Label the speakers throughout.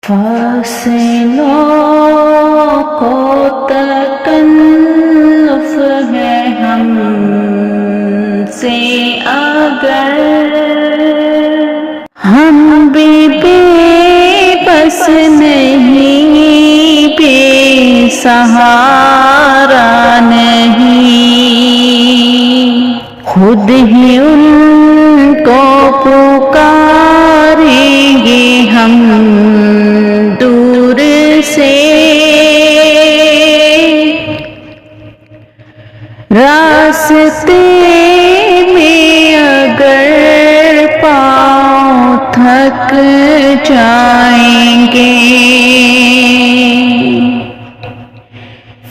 Speaker 1: فاصلوں کو تکلف ہے ہم سے اگر ہم بھی بے بس نہیں، بے سہارا نہیں، خود ہی ان کو پکاریں گے ہم دور سے، راستے میں اگر پاؤں تھک جائیں گے،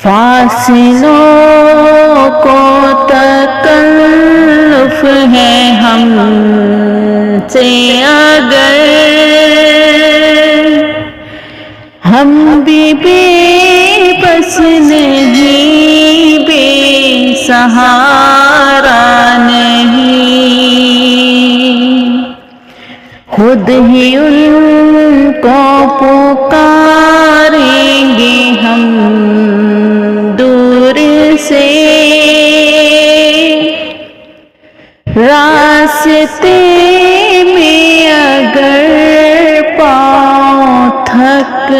Speaker 1: فاصلوں کو تکلف ہے ہم سے اگر ہم بھی بے بس نہیں، بے سہارا نہیں، خود ہی ان کو پکاریں گے ہم دور سے، راستے میں اگر پاؤں تھک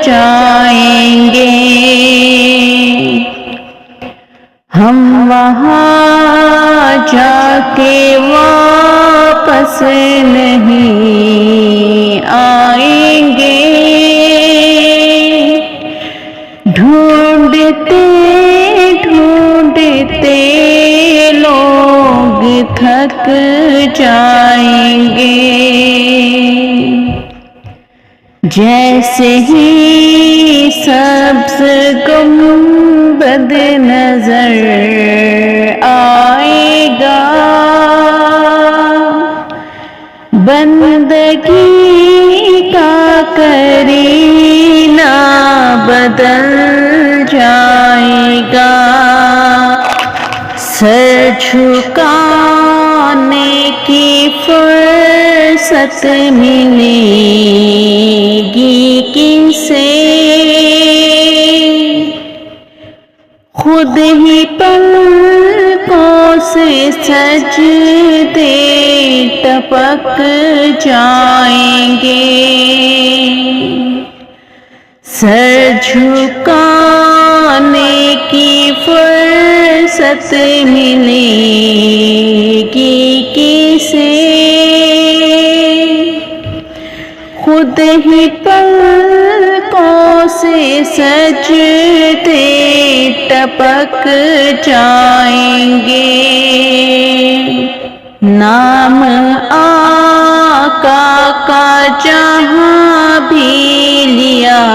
Speaker 1: جائیں گے، ہم وہاں جا کے واپس نہیں آئیں گے، ڈھونڈتے ڈھونڈتے لوگ تھک جائیں گے، جیسے ہی سبز گنبد نظر آئے گا، بندگی کا کرینہ بدل جائے گا، سر جھکانے کی فرصت ملے گی کسے، خود ہی پلکوں سے سجدے ٹپک جائیں گے، سر جھکانے کی فرصت ملے گی کسے، خود ہی پلکوں سے سجدے ٹپک جائیں گے، نام آقا کا جہاں بھی لیا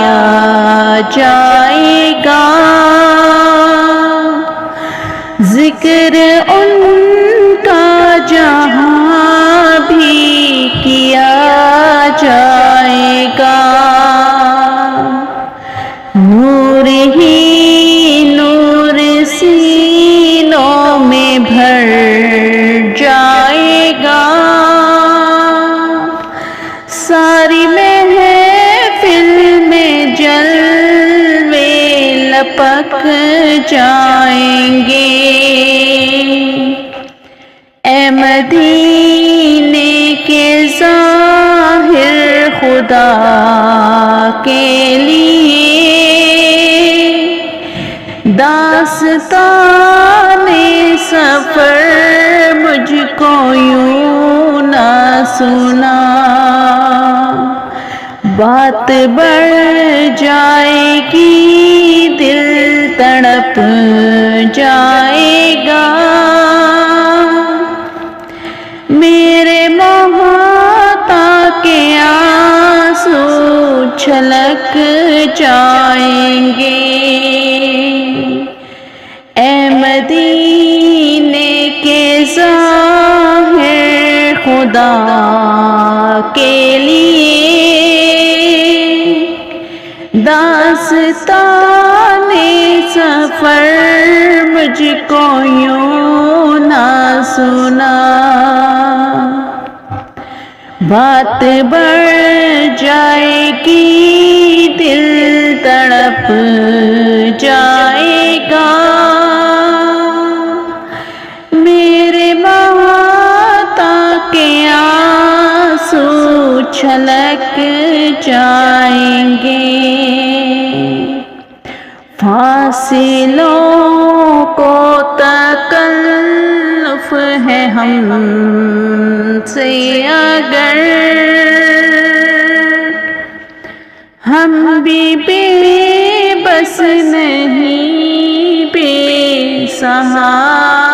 Speaker 1: جائے گا، ذکر ان کا جہاں بھی کیا جائے گا، نور ہی نور سینوں میں بھر جائے گا، ساری محفل میں جلوے لپک جائیں گے، اے مدینے کے ظاہر خدا کے لیے داستان سفر مجھ کو یوں نہ سنا، بات بڑھ جائے گی دل تڑپ جائے گا، میرے محتا کے آنسو چھلک جائیں گے، اے مدینے کے ظاہر خدا کے لیے داستان سفر مجھ کو یوں نہ سنا، بات بڑھ جائے گی چھلک جائیں گے، فاصلوں کو تکلف ہے ہم سے اگر، ہم بھی بے بس نہیں بے سہارا